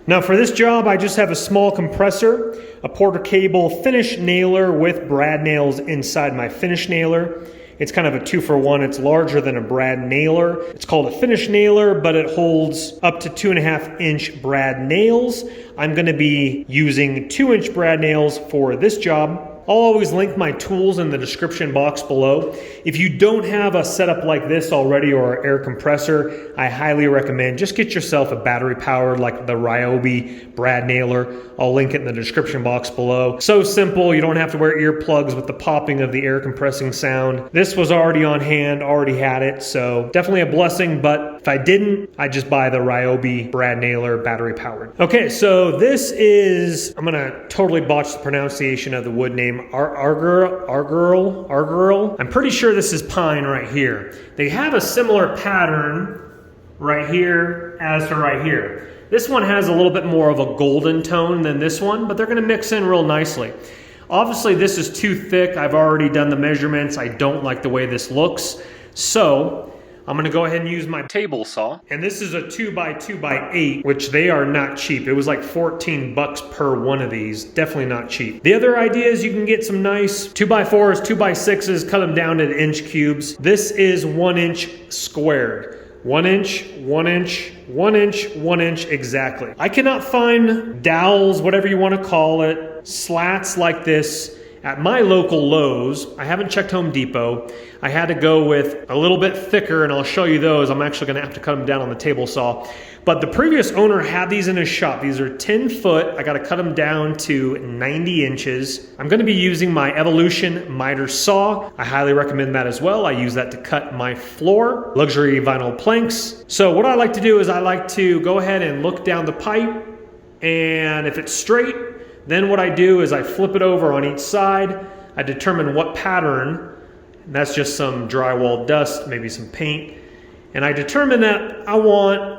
Now for this job, I just have a small compressor, a porter cable finish nailer with brad nails inside my finish nailer. It's kind of a 2-for-1. It's larger than a brad nailer. It's called a finish nailer, but it holds up to 2.5-inch brad nails. I'm going to be using 2-inch brad nails for this job. I'll always link my tools in the description box below. If you don't have a setup like this already or an air compressor, I highly recommend just get yourself a battery powered like the Ryobi brad nailer. I'll link it in the description box below. So simple, you don't have to wear earplugs with the popping of the air compressing sound. This was already on hand, already had it, so definitely a blessing, but if I didn't, I'd just buy the Ryobi brad nailer battery powered. Okay, so this is, I'm gonna totally botch the pronunciation of the wood name, Argyll. I'm pretty sure this is pine right here. They have a similar pattern right here as to right here. This one has a little bit more of a golden tone than this one, but they're gonna mix in real nicely. Obviously this is too thick. I've already done the measurements. I don't like the way this looks. So I'm gonna go ahead and use my table saw. And this is a 2x2x8, which they are not cheap. It was like 14 bucks per one of these. Definitely not cheap. The other idea is you can get some nice 2x4s, 2x6s, cut them down into inch cubes. This is 1 inch squared. 1 inch, 1 inch, 1 inch, 1 inch exactly. I cannot find dowels, whatever you want to call it, slats like this at my local Lowe's. I haven't checked Home Depot. I had to go with a little bit thicker, and I'll show you those. I'm actually gonna have to cut them down on the table saw. But the previous owner had these in his shop. These are 10 foot. I gotta cut them down to 90 inches. I'm gonna be using my Evolution miter saw. I highly recommend that as well. I use that to cut my floor, luxury vinyl planks. So what I like to do is I like to go ahead and look down the pipe, and if it's straight, then what I do is I flip it over on each side. I determine what pattern, and that's just some drywall dust, maybe some paint. And I determine that I want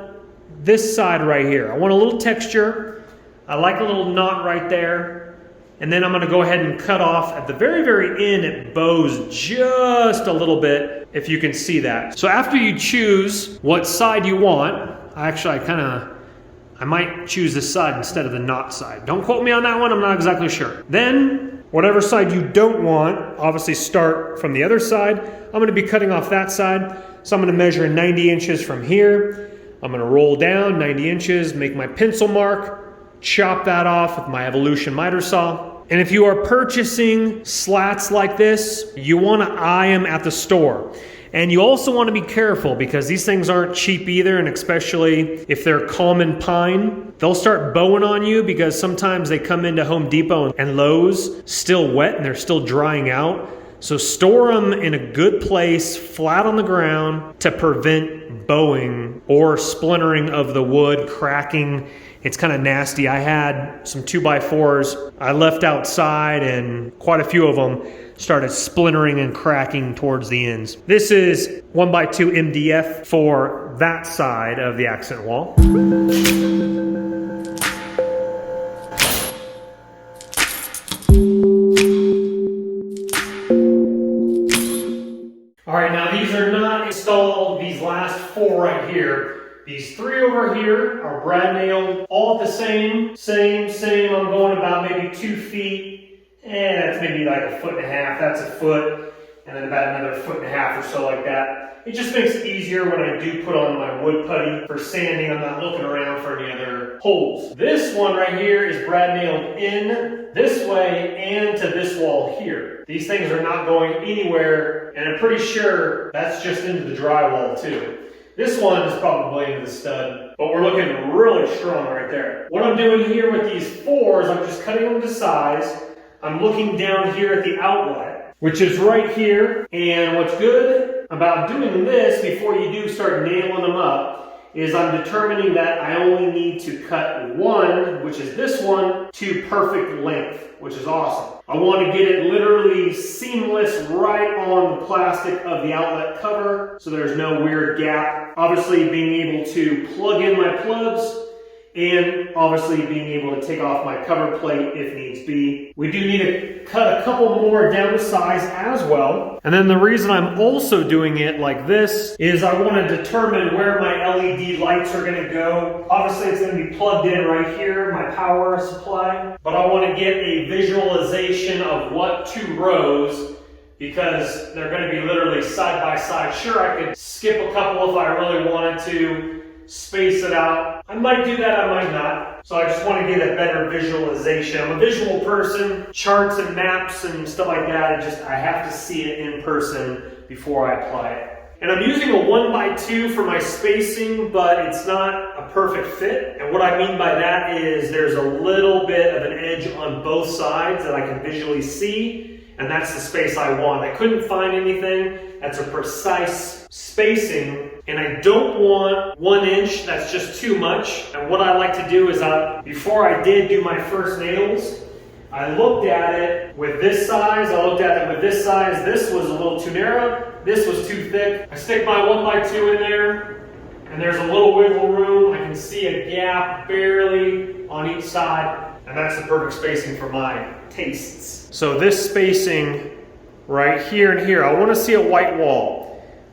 this side right here. I want a little texture. I like a little knot right there. And then I'm gonna go ahead and cut off at the very, very end. It bows just a little bit, if you can see that. So after you choose what side you want, I might choose this side instead of the knot side. Don't quote me on that one, I'm not exactly sure. Then, whatever side you don't want, obviously start from the other side. I'm gonna be cutting off that side. So I'm gonna measure 90 inches from here. I'm gonna roll down 90 inches, make my pencil mark, chop that off with my Evolution miter saw. And if you are purchasing slats like this, you wanna eye them at the store. And you also want to be careful because these things aren't cheap either, and especially if they're common pine, they'll start bowing on you because sometimes they come into Home Depot and Lowe's still wet and they're still drying out. So store them in a good place, flat on the ground, to prevent bowing or splintering of the wood, cracking. It's kind of nasty. I had some 2x4s I left outside, and quite a few of them started splintering and cracking towards the ends. This is 1x2 MDF for that side of the accent wall. All right, now these are not installed, these last 4 right here. These 3 over here are brad nailed, all at the same. I'm going about maybe 2 feet. And that's maybe like 1.5 feet, that's a foot, and then about another 1.5 feet or so like that. It just makes it easier when I do put on my wood putty for sanding. I'm not looking around for any other holes. This one right here is brad nailed in this way and to this wall here. These things are not going anywhere, and I'm pretty sure that's just into the drywall too. This one is probably into the stud, but we're looking really strong right there. What I'm doing here with these 4 is I'm just cutting them to size. I'm looking down here at the outlet, which is right here. And what's good about doing this before you do start nailing them up is I'm determining that I only need to cut 1, which is this one, to perfect length, which is awesome. I want to get it literally seamless right on the plastic of the outlet cover so there's no weird gap. Obviously being able to plug in my plugs and obviously being able to take off my cover plate if needs be. We do need to cut a couple more down to size as well. And then the reason I'm also doing it like this is I want to determine where my LED lights are going to go. Obviously it's going to be plugged in right here, my power supply, but I want to get a visualization of what 2 rows, because they're going to be literally side by side. Sure, I could skip a couple if I really wanted to, space it out. I might do that, I might not. So I just want to get a better visualization. I'm a visual person. Charts and maps and stuff like that, I have to see it in person before I apply it. And I'm using a 1x2 for my spacing, but it's not a perfect fit. And what I mean by that is there's a little bit of an edge on both sides that I can visually see, and that's the space I want. I couldn't find anything that's a precise spacing, and I don't want 1 inch, that's just too much. And what I like to do is, before I did do my first nails, I looked at it with this size, I looked at it with this size. This was a little too narrow, this was too thick. I stick my 1x2 in there, and there's a little wiggle room. I can see a gap barely on each side, and that's the perfect spacing for my tastes. So this spacing right here and here, I want to see a white wall.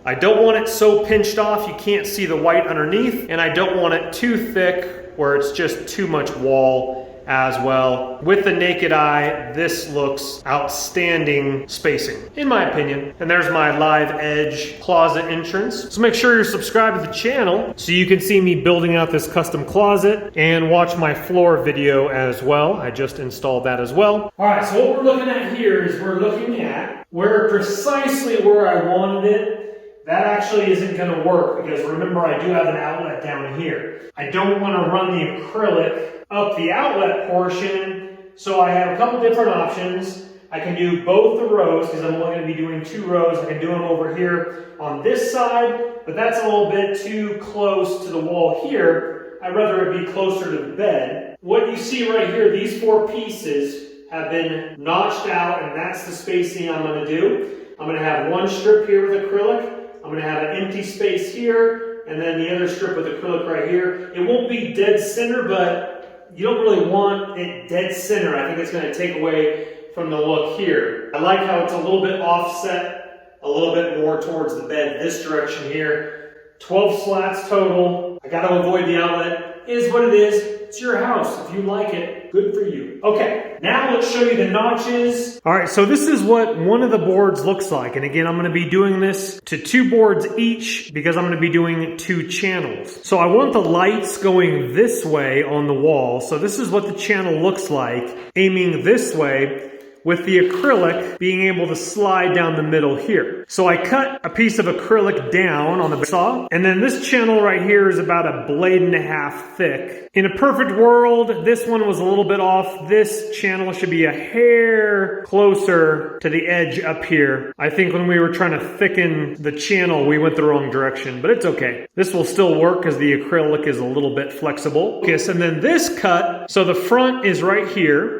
I don't want it so pinched off you can't see the white underneath, and I don't want it too thick where it's just too much wall as well. With the naked eye, this looks outstanding spacing, in my opinion. And there's my live edge closet entrance. So make sure you're subscribed to the channel so you can see me building out this custom closet and watch my floor video as well. I just installed that as well. All right, so what we're looking at here is we're looking at precisely where I wanted it. That actually isn't going to work because remember, I do have an outlet down here. I don't want to run the acrylic up the outlet portion, so I have a couple different options. I can do both the rows because I'm only going to be doing 2 rows. I can do them over here on this side, but that's a little bit too close to the wall here. I'd rather it be closer to the bed. What you see right here, these 4 pieces have been notched out, and that's the spacing I'm going to do. I'm going to have 1 strip here with acrylic. I'm going to have an empty space here, and then the other strip with acrylic right here. It won't be dead center, but you don't really want it dead center. I think it's going to take away from the look here. I like how it's a little bit offset, a little bit more towards the bed this direction here. 12 slats total. I got to avoid the outlet. It is what it is. It's your house. If you like it, good for you. Okay, now let's show you the notches. All right, so this is what one of the boards looks like. And again, I'm going to be doing this to 2 boards each because I'm going to be doing 2 channels. So I want the lights going this way on the wall. So this is what the channel looks like, aiming this way, with the acrylic being able to slide down the middle here. So I cut a piece of acrylic down on the saw, and then this channel right here is about 1.5 blades thick. In a perfect world, this one was a little bit off. This channel should be a hair closer to the edge up here. I think when we were trying to thicken the channel, we went the wrong direction, but it's okay. This will still work because the acrylic is a little bit flexible. Okay, and then this cut, so the front is right here.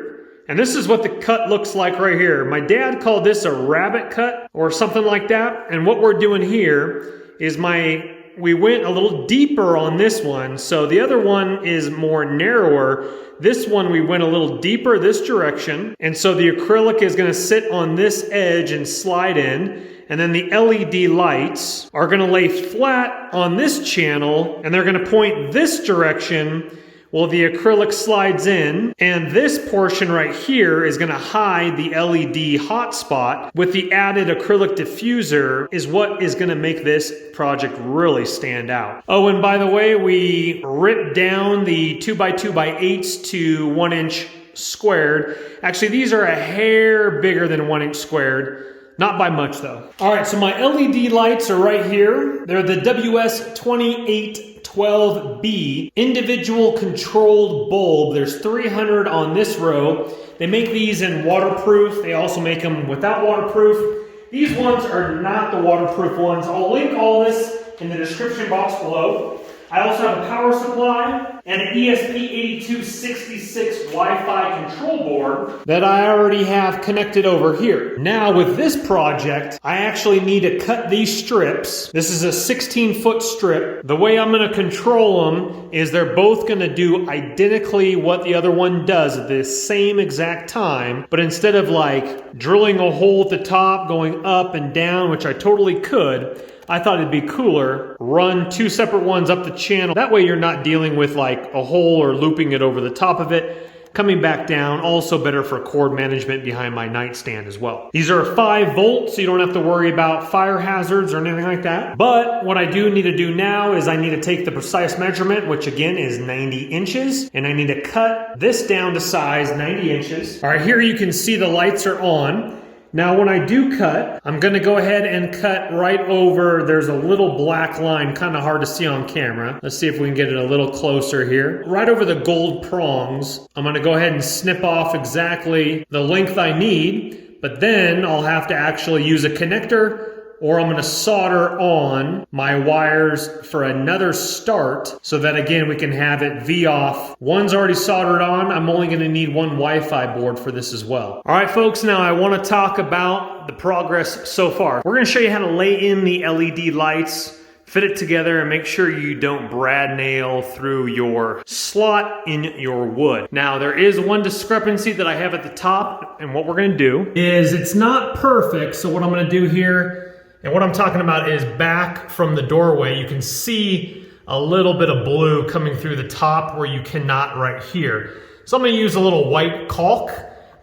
And this is what the cut looks like right here. My dad called this a rabbit cut or something like that. And what we're doing here is we went a little deeper on this one. So the other one is more narrower. This one, we went a little deeper this direction. And so the acrylic is going to sit on this edge and slide in. And then the LED lights are going to lay flat on this channel, and they're going to point this direction. Well, the acrylic slides in, and this portion right here is going to hide the LED hotspot with the added acrylic diffuser is what is going to make this project really stand out. Oh, and by the way, we ripped down the 2x2x8s to 1 inch squared. Actually, these are a hair bigger than 1 inch squared. Not by much though. All right, so my LED lights are right here. They're the WS2812B individual controlled bulb. There's 300 on this row. They make these in waterproof. They also make them without waterproof. These ones are not the waterproof ones. I'll link all this in the description box below. I also have a power supply and an ESP8266 Wi-Fi control board that I already have connected over here. Now with this project, I actually need to cut these strips. This is a 16-foot strip. The way I'm gonna control them is they're both gonna do identically what the other one does at the same exact time, but instead of like drilling a hole at the top, going up and down, which I totally could, I thought it'd be cooler, run two separate ones up the channel. That way you're not dealing with like a hole or looping it over the top of it, coming back down. Also better for cord management behind my nightstand as well. These are 5 volts, so you don't have to worry about fire hazards or anything like that. But what I do need to do now is I need to take the precise measurement, which again is 90 inches, and I need to cut this down to size 90 inches. All right, here you can see the lights are on. Now when I do cut, I'm gonna go ahead and cut right over, there's a little black line, kind of hard to see on camera. Let's see if we can get it a little closer here. Right over the gold prongs, I'm gonna go ahead and snip off exactly the length I need, but then I'll have to actually use a connector, or I'm gonna solder on my wires for another start so that again, we can have it V off. One's already soldered on. I'm only gonna need one Wi-Fi board for this as well. All right, folks, now I wanna talk about the progress so far. We're gonna show you how to lay in the LED lights, fit it together, and make sure you don't brad nail through your slot in your wood. Now, there is one discrepancy that I have at the top, and what we're gonna do is it's not perfect, so what I'm gonna do here, and what I'm talking about is back from the doorway, you can see a little bit of blue coming through the top where you cannot right here. So I'm gonna use a little white caulk,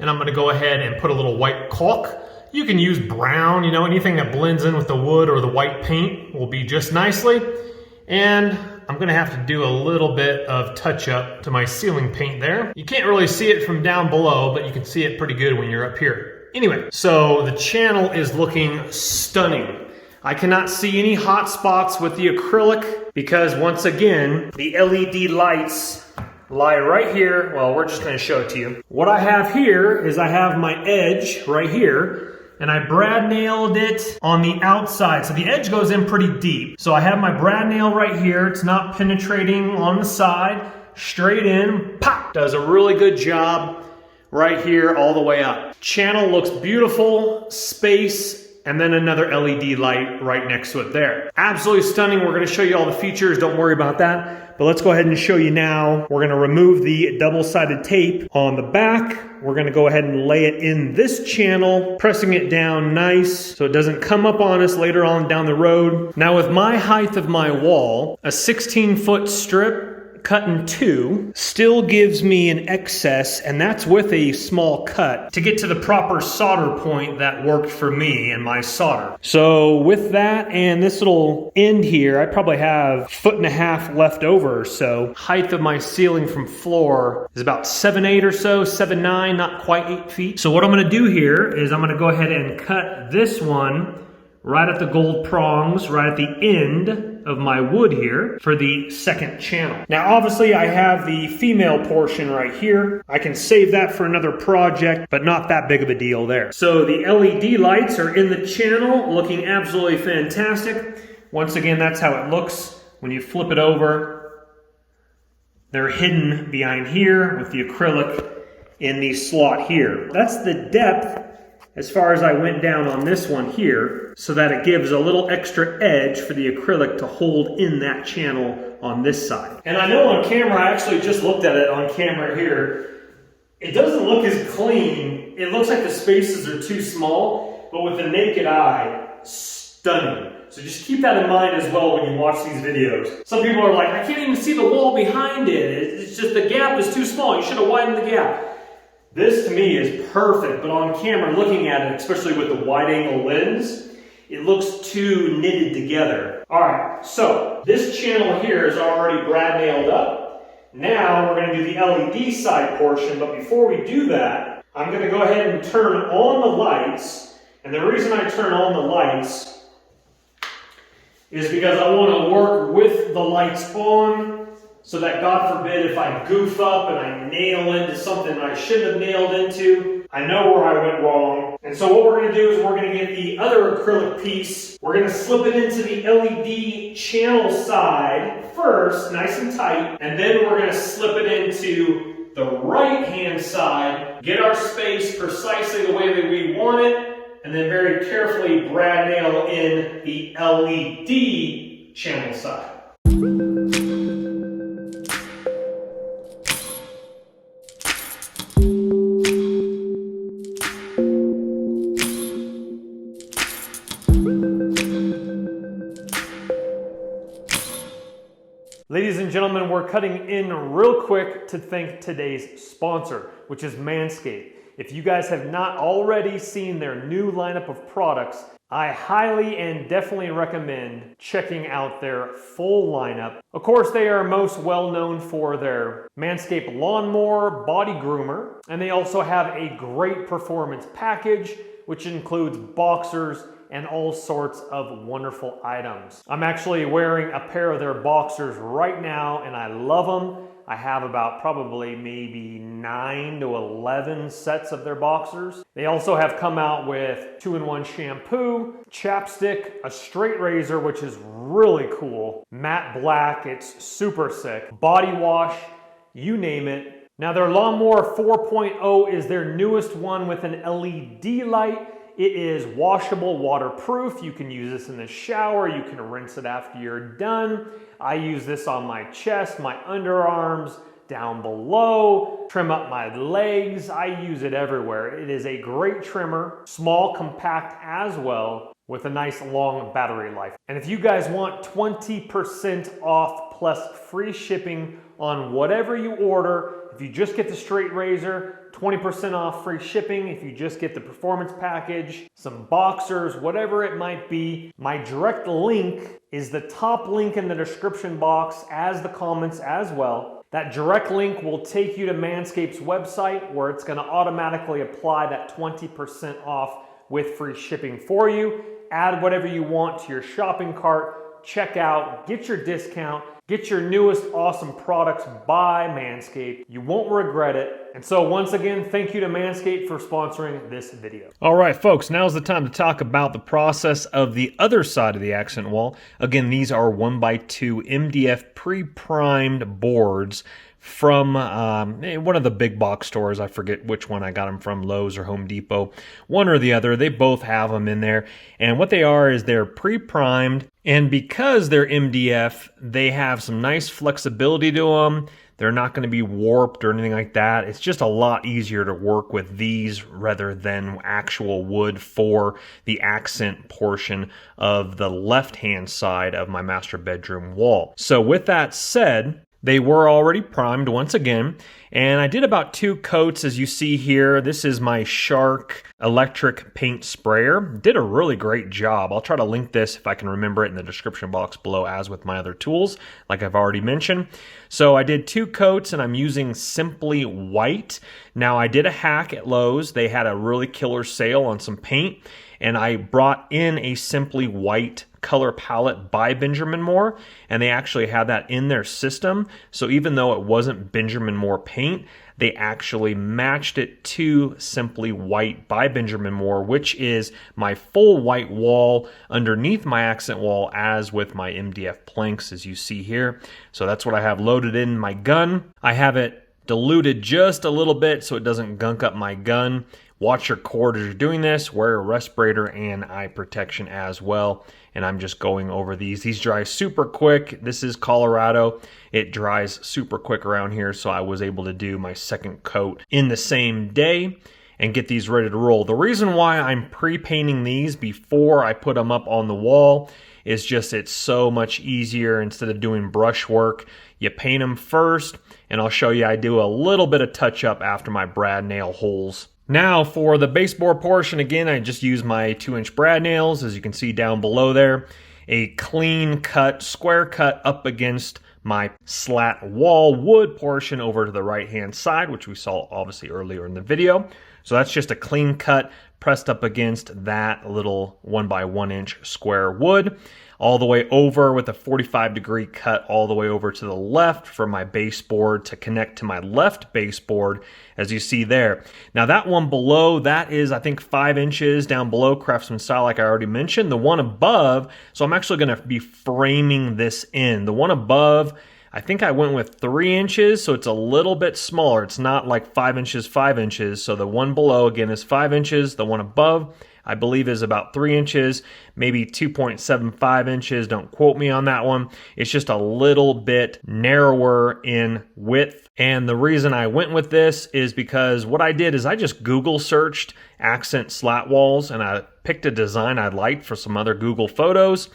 and I'm gonna go ahead and put a little white caulk. You can use brown, you know, anything that blends in with the wood or the white paint will be just nicely. And I'm gonna have to do a little bit of touch up to my ceiling paint there. You can't really see it from down below, but you can see it pretty good when you're up here. Anyway, so the channel is looking stunning. I cannot see any hot spots with the acrylic because once again, the LED lights lie right here. Well, we're just gonna show it to you. What I have here is I have my edge right here, and I brad nailed it on the outside. So the edge goes in pretty deep. So I have my brad nail right here. It's not penetrating on the side, straight in, pop. Does a really good job right here all the way up. Channel looks beautiful, space, and then another LED light right next to it there. Absolutely stunning. We're gonna show you all the features, don't worry about that. But let's go ahead and show you now. We're gonna remove the double-sided tape on the back. We're gonna go ahead and lay it in this channel, pressing it down nice so it doesn't come up on us later on down the road. Now with my height of my wall, a 16-foot strip cut in 2 still gives me an excess, and that's with a small cut to get to the proper solder point that worked for me and my solder. So with that and this little end here, I probably have 1.5 feet left over or so. Height of my ceiling from floor is about 7'8" or so, 7'9", not quite 8 feet. So what I'm gonna do here is I'm gonna go ahead and cut this one right at the gold prongs, right at the end of my wood here for the second channel. Now obviously I have the female portion right here. I can save that for another project, but not that big of a deal there. So the LED lights are in the channel, looking absolutely fantastic. Once again, that's how it looks when you flip it over. They're hidden behind here with the acrylic in the slot here. That's the depth as far as I went down on this one here, so that it gives a little extra edge for the acrylic to hold in that channel on this side. And I know on camera, I actually just looked at it on camera here, it doesn't look as clean. It looks like the spaces are too small, but with the naked eye, stunning. So just keep that in mind as well when you watch these videos. Some people are like, I can't even see the wall behind it. It's just the gap is too small. You should have widened the gap. This to me is perfect, but on camera looking at it, especially with the wide angle lens, it looks too knitted together. All right, so this channel here is already brad nailed up. Now we're gonna do the LED side portion, but before we do that, I'm gonna go ahead and turn on the lights. And the reason I turn on the lights is because I wanna work with the lights on, so that God forbid if I goof up and I nail into something I shouldn't have nailed into, I know where I went wrong. And so what we're gonna do is we're gonna get the other acrylic piece. We're gonna slip it into the LED channel side first, nice and tight. And then we're gonna slip it into the right-hand side, get our space precisely the way that we want it, and then very carefully brad nail in the LED channel side. Ladies and gentlemen, we're cutting in real quick to thank today's sponsor, which is Manscaped. If you guys have not already seen their new lineup of products, I highly and definitely recommend checking out their full lineup. Of course, they are most well known for their Manscaped Lawnmower body groomer, and they also have a great performance package, which includes boxers and all sorts of wonderful items. I'm actually wearing a pair of their boxers right now, and I love them. I have about probably maybe 9 to 11 sets of their boxers. They also have come out with 2-in-1 shampoo, chapstick, a straight razor, which is really cool, matte black, it's super sick, body wash, you name it. Now their Lawnmower 4.0 is their newest one with an LED light. It is washable, waterproof. You can use this in the shower. You can rinse it after you're done. I use this on my chest, my underarms, down below, trim up my legs. I use it everywhere. It is a great trimmer, small, compact as well, with a nice long battery life. And if you guys want 20% off plus free shipping on whatever you order, if you just get the straight razor, 20% off free shipping. If you just get the performance package, some boxers, whatever it might be, my direct link is the top link in the description box as the comments as well. That direct link will take you to Manscaped's website where it's gonna automatically apply that 20% off with free shipping for you. Add whatever you want to your shopping cart, check out, get your discount, get your newest awesome products by Manscaped. You won't regret it. And so once again, thank you to Manscaped for sponsoring this video. All right, folks, now's the time to talk about the process of the other side of the accent wall. Again, these are 1x2 MDF pre-primed boards from one of the big box stores. I forget which one I got them from, Lowe's or Home Depot. One or the other, they both have them in there. And what they are is they're pre-primed, and because they're MDF, they have some nice flexibility to them. They're not going to be warped or anything like that. It's just a lot easier to work with these rather than actual wood for the accent portion of the left-hand side of my master bedroom wall. So with that said, they were already primed once again, and I did about 2 coats as you see here. This is my Shark electric paint sprayer. Did a really great job. I'll try to link this if I can remember it in the description box below as with my other tools, like I've already mentioned. So I did 2 coats and I'm using Simply White. Now I did a hack at Lowe's. They had a really killer sale on some paint, and I brought in a Simply White color palette by Benjamin Moore, and they actually had that in their system. So even though it wasn't Benjamin Moore paint, they actually matched it to Simply White by Benjamin Moore, which is my full white wall underneath my accent wall as with my MDF planks as you see here. So that's what I have loaded in my gun. I have it diluted just a little bit so it doesn't gunk up my gun. Watch your cord as you're doing this. Wear a respirator and eye protection as well. And I'm just going over these. These dry super quick. This is Colorado. It dries super quick around here, so I was able to do my second coat in the same day and get these ready to roll. The reason why I'm pre-painting these before I put them up on the wall is just it's so much easier. Instead of doing brush work, you paint them first, and I'll show you I do a little bit of touch-up after my brad nail holes. Now for the baseboard portion, again, I just use my 2-inch brad nails, as you can see down below there. A clean cut, square cut up against my slat wall wood portion over to the right-hand side, which we saw obviously earlier in the video. So that's just a clean cut pressed up against that little 1x1 inch square wood, all the way over with a 45-degree cut all the way over to the left for my baseboard to connect to my left baseboard, as you see there. Now that one below, that is I think 5 inches down below, Craftsman style, like I already mentioned. The one above, so I'm actually going to be framing this in. The one above, I think I went with 3 inches, so it's a little bit smaller. It's not like 5 inches, 5 inches. So the one below, again, is 5 inches. The one above, I believe, is about 3 inches, maybe 2.75 inches. Don't quote me on that one. It's just a little bit narrower in width. And the reason I went with this is because what I did is I just Google searched accent slat walls, and I picked a design I liked for some other Google photos.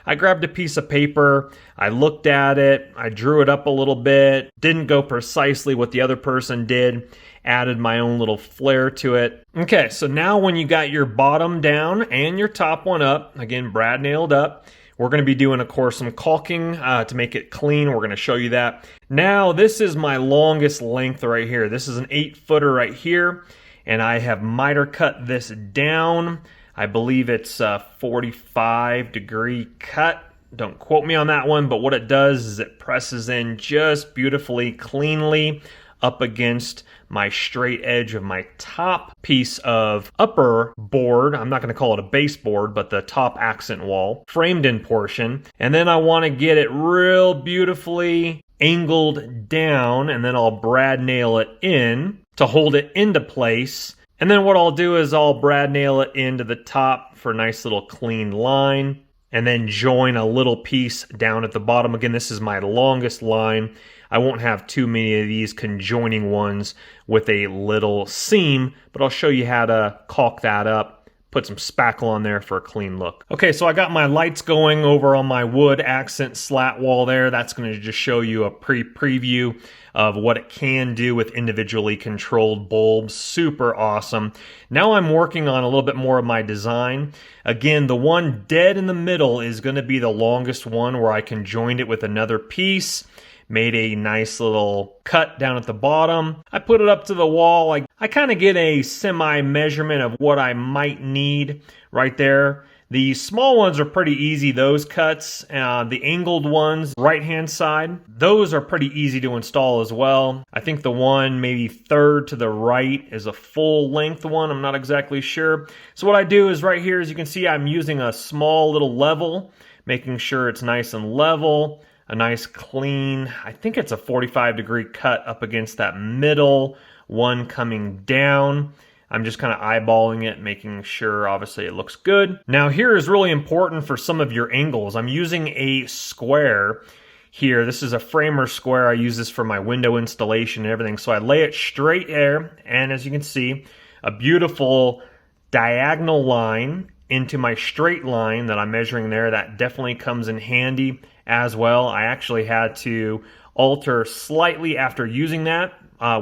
I grabbed a piece of paper, I looked at it, I drew it up a little bit, didn't go precisely what the other person did, added my own little flair to it. Okay, so now when you got your bottom down and your top one up, again, brad nailed up, we're going to be doing, of course, some caulking to make it clean. We're going to show you that. Now, this is my longest length right here. This is an 8-footer right here, and I have miter cut this down. I believe it's a 45-degree cut. Don't quote me on that one, but what it does is it presses in just beautifully, cleanly up against my straight edge of my top piece of upper board. I'm not going to call it a baseboard, but the top accent wall, framed in portion. And then I want to get it real beautifully angled down, and then I'll brad nail it in to hold it into place. And then what I'll do is I'll brad nail it into the top for a nice little clean line, and then join a little piece down at the bottom. Again, this is my longest line. I won't have too many of these conjoining ones with a little seam, but I'll show you how to caulk that up, put some spackle on there for a clean look. Okay, so I got my lights going over on my wood accent slat wall there. That's going to just show you a preview of what it can do with individually controlled bulbs. Super awesome. Now I'm working on a little bit more of my design. Again, the one dead in the middle is going to be the longest one, where I conjoined it with another piece. Made a nice little cut down at the bottom. I put it up to the wall. I kind of get a semi measurement of what I might need right there. The small ones are pretty easy, those cuts. The angled ones, right hand side, those are pretty easy to install as well. I think the one maybe third to the right is a full length one. I'm not exactly sure. So what I do is right here, as you can see, I'm using a small little level, making sure it's nice and level. A nice clean, I think it's a 45-degree cut up against that middle one coming down. I'm just kind of eyeballing it, making sure obviously it looks good. Now here is really important for some of your angles. I'm using a square here. This is a framer square. I use this for my window installation and everything. So I lay it straight there, and as you can see, a beautiful diagonal line into my straight line that I'm measuring there. That definitely comes in handy as well. I actually had to alter slightly after using that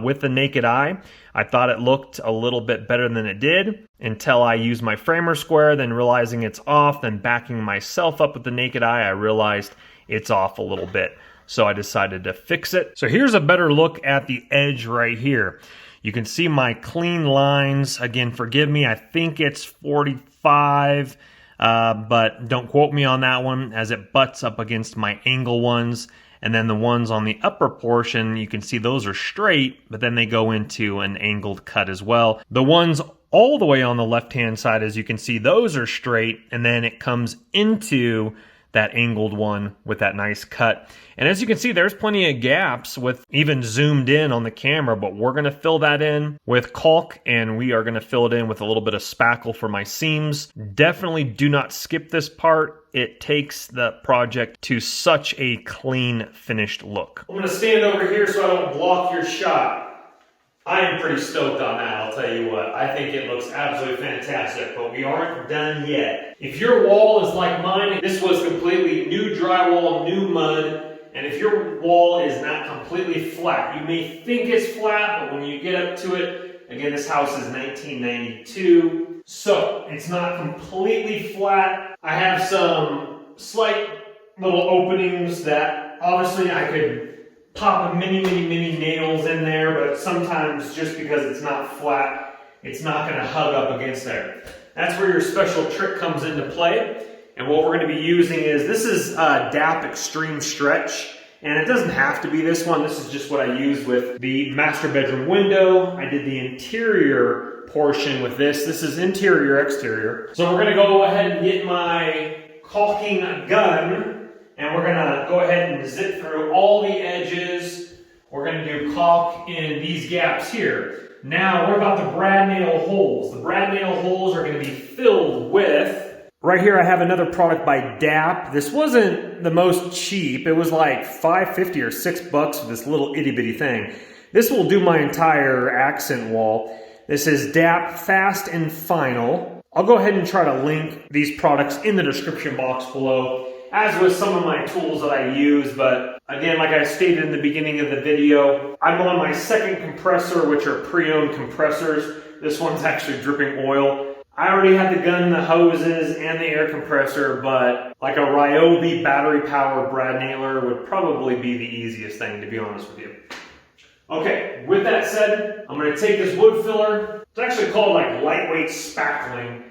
with the naked eye. I thought it looked a little bit better than it did until I used my framer square, then realizing it's off, then backing myself up with the naked eye, I realized it's off a little bit. So I decided to fix it. So here's a better look at the edge right here. You can see my clean lines. Again, forgive me, I think it's 45. But don't quote me on that one, as it butts up against my angle ones. And then the ones on the upper portion, you can see those are straight, but then they go into an angled cut as well. The ones all the way on the left-hand side, as you can see, those are straight, and then it comes into that angled one with that nice cut. And as you can see, there's plenty of gaps with even zoomed in on the camera, but we're gonna fill that in with caulk, and we are gonna fill it in with a little bit of spackle for my seams. Definitely do not skip this part. It takes the project to such a clean, finished look. I'm gonna stand over here so I don't block your shot. I am pretty stoked on that, I'll tell you what. I think it looks absolutely fantastic, but we aren't done yet. If your wall is like mine, this was completely new drywall, new mud, and if your wall is not completely flat, you may think it's flat, but when you get up to it, again, this house is 1992, so it's not completely flat. I have some slight little openings that obviously I could pop many nails in there, but sometimes just because it's not flat, it's not going to hug up against there. That's where your special trick comes into play. And what we're going to be using is, this is DAP Extreme Stretch. And it doesn't have to be this one. This is just what I used with the master bedroom window. I did the interior portion with this. This is interior, exterior. So we're going to go ahead and get my caulking gun. And we're going to go ahead and zip through all the edges. We're going to do caulk in these gaps here. Now, what about the brad nail holes? The brad nail holes are going to be filled with... Right here I have another product by DAP. This wasn't the most cheap. It was like $5.50 or $6 for this little itty bitty thing. This will do my entire accent wall. This is DAP Fast and Final. I'll go ahead and try to link these products in the description box below, as with some of my tools that I use. But again, like I stated in the beginning of the video, I'm on my second compressor, which are pre-owned compressors. This one's actually dripping oil. I already had the gun, the hoses, and the air compressor, but like a Ryobi battery-powered brad nailer would probably be the easiest thing, to be honest with you. Okay, with that said, I'm going to take this wood filler. It's actually called like lightweight spackling.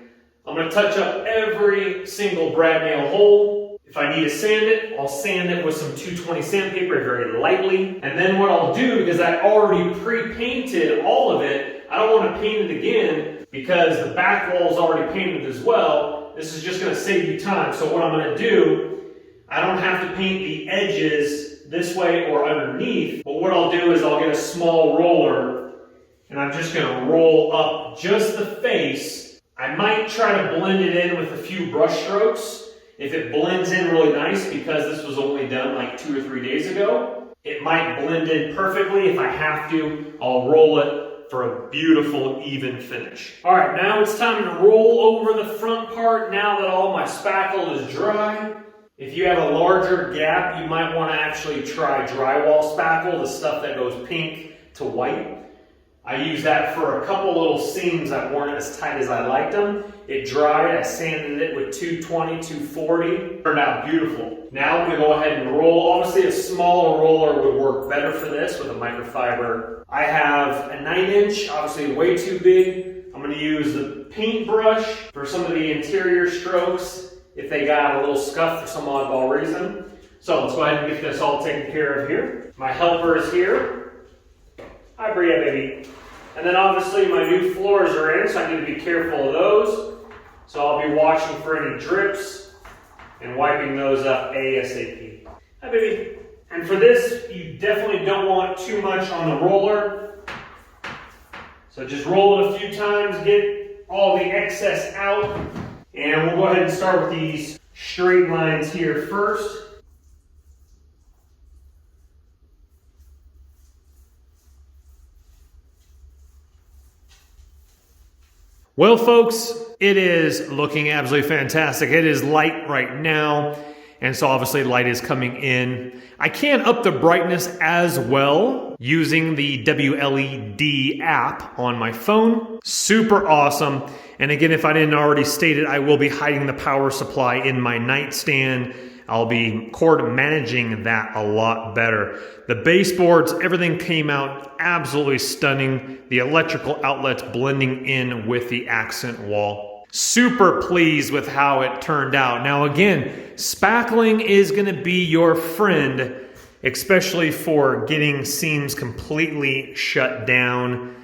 I'm going to touch up every single brad nail hole. If I need to sand it, I'll sand it with some 220 sandpaper very lightly. And then what I'll do, because I already pre-painted all of it, I don't want to paint it again, because the back wall is already painted as well. This is just going to save you time. So what I'm going to do, I don't have to paint the edges this way or underneath, but what I'll do is I'll get a small roller and I'm just going to roll up just the face. I might try to blend it in with a few brush strokes. If it blends in really nice, because this was only done like 2 or 3 days ago, it might blend in perfectly. If I have to, I'll roll it for a beautiful, even finish. All right, now it's time to roll over the front part now that all my spackle is dry. If you have a larger gap, you might want to actually try drywall spackle, the stuff that goes pink to white. I used that for a couple little seams that weren't as tight as I liked them. It dried, I sanded it with 220, 240. Turned out beautiful. Now I'm going to go ahead and roll. Obviously a smaller roller would work better for this with a microfiber. I have a 9-inch, obviously way too big. I'm going to use the paintbrush for some of the interior strokes if they got a little scuff for some oddball reason. So let's go ahead and get this all taken care of here. My helper is here. Hi, Bria, baby. And then obviously my new floors are in, so I need to be careful of those. So I'll be watching for any drips and wiping those up ASAP. Hi, baby. And for this, you definitely don't want too much on the roller. So just roll it a few times, get all the excess out. And we'll go ahead and start with these straight lines here first. Well, folks, it is looking absolutely fantastic. It is light right now, and so obviously light is coming in. I can up the brightness as well using the WLED app on my phone. Super awesome. And again, if I didn't already state it, I will be hiding the power supply in my nightstand. I'll be cord managing that a lot better. The baseboards, everything came out absolutely stunning. The electrical outlets blending in with the accent wall. Super pleased with how it turned out. Now again, spackling is going to be your friend, especially for getting seams completely shut down.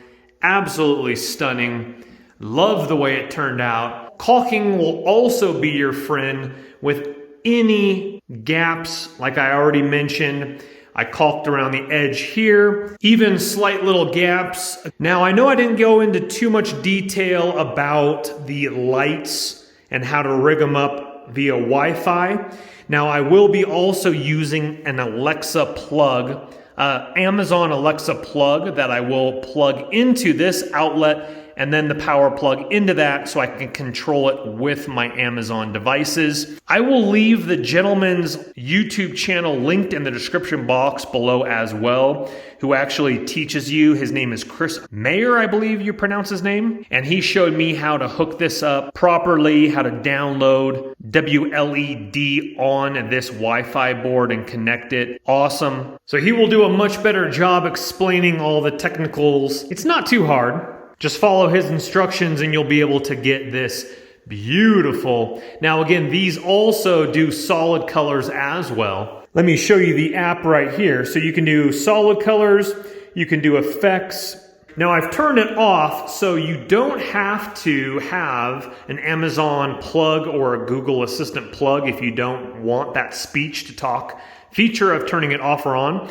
Absolutely stunning. Love the way it turned out. Caulking will also be your friend with any gaps, like I already mentioned. I caulked around the edge here, even slight little gaps. Now I know I didn't go into too much detail about the lights and how to rig them up via Wi-Fi. Now I will be also using an Alexa plug, Amazon Alexa plug that I will plug into this outlet and then the power plug into that so I can control it with my Amazon devices. I will leave the gentleman's YouTube channel linked in the description box below as well, who actually teaches you. His name is Chris Mayer, I believe you pronounce his name. And he showed me how to hook this up properly, how to download WLED on this Wi-Fi board and connect it. Awesome. So he will do a much better job explaining all the technicals. It's not too hard. Just follow his instructions and you'll be able to get this beautiful. Now again, these also do solid colors as well. Let me show you the app right here. So you can do solid colors, you can do effects. Now I've turned it off so you don't have to have an Amazon plug or a Google Assistant plug if you don't want that speech to talk feature of turning it off or on.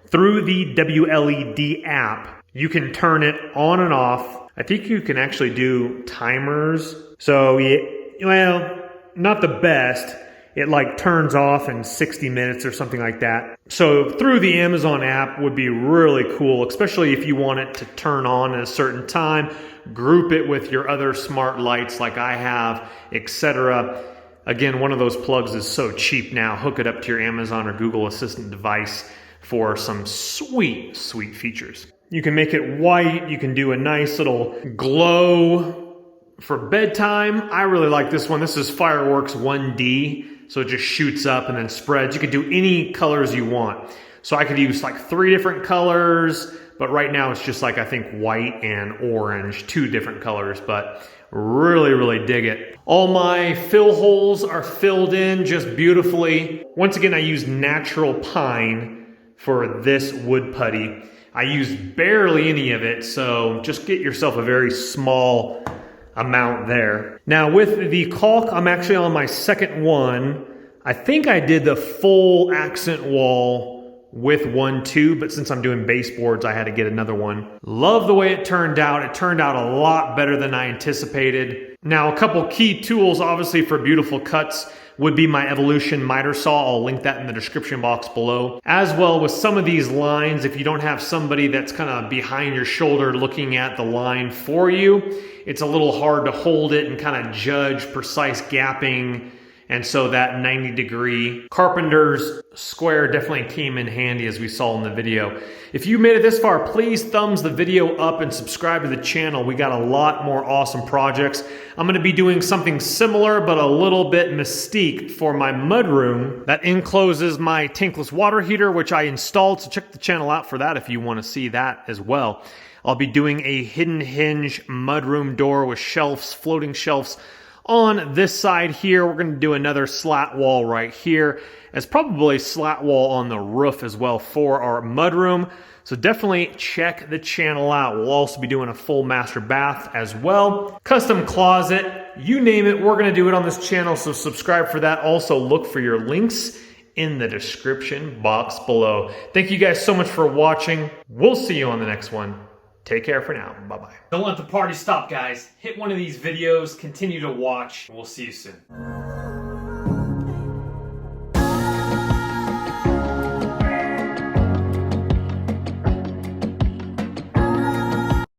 Through the WLED app, you can turn it on and off. I think you can actually do timers. So, yeah, well, not the best. It like turns off in 60 minutes or something like that. So through the Amazon app would be really cool, especially if you want it to turn on at a certain time, group it with your other smart lights like I have, etc. Again, one of those plugs is so cheap now. Hook it up to your Amazon or Google Assistant device for some sweet, sweet features. You can make it white. You can do a nice little glow for bedtime. I really like this one. This is Fireworks 1D. So it just shoots up and then spreads. You could do any colors you want. So I could use like 3 different colors, but right now it's just like I think white and orange, 2 different colors, but really, really dig it. All my fill holes are filled in just beautifully. Once again, I use natural pine for this wood putty. I use barely any of it, so just get yourself a very small amount there. Now with the caulk, I'm actually on my second one. I think I did the full accent wall with 1 too, but since I'm doing baseboards, I had to get another one. Love the way it turned out. It turned out a lot better than I anticipated. Now a couple key tools, obviously for beautiful cuts, would be my Evolution miter saw. I'll link that in the description box below. As well with some of these lines, if you don't have somebody that's kind of behind your shoulder looking at the line for you, it's a little hard to hold it and kind of judge precise gapping. And so that 90-degree carpenter's square definitely came in handy as we saw in the video. If you made it this far, please thumbs the video up and subscribe to the channel. We got a lot more awesome projects. I'm gonna be doing something similar, but a little bit mystique for my mudroom that encloses my tankless water heater, which I installed. So check the channel out for that if you wanna see that as well. I'll be doing a hidden hinge mudroom door with shelves, floating shelves on this side here. We're going to do another slat wall right here, as probably slat wall on the roof as well for our mudroom. So definitely check the channel out. We'll also be doing a full master bath as well. Custom closet, you name it, we're going to do it on this channel. So subscribe for that. Also look for your links in the description box below. Thank you guys so much for watching. We'll see you on the next one. Take care for now. Bye-bye. Don't let the party stop, guys. Hit one of these videos, continue to watch, and we'll see you soon.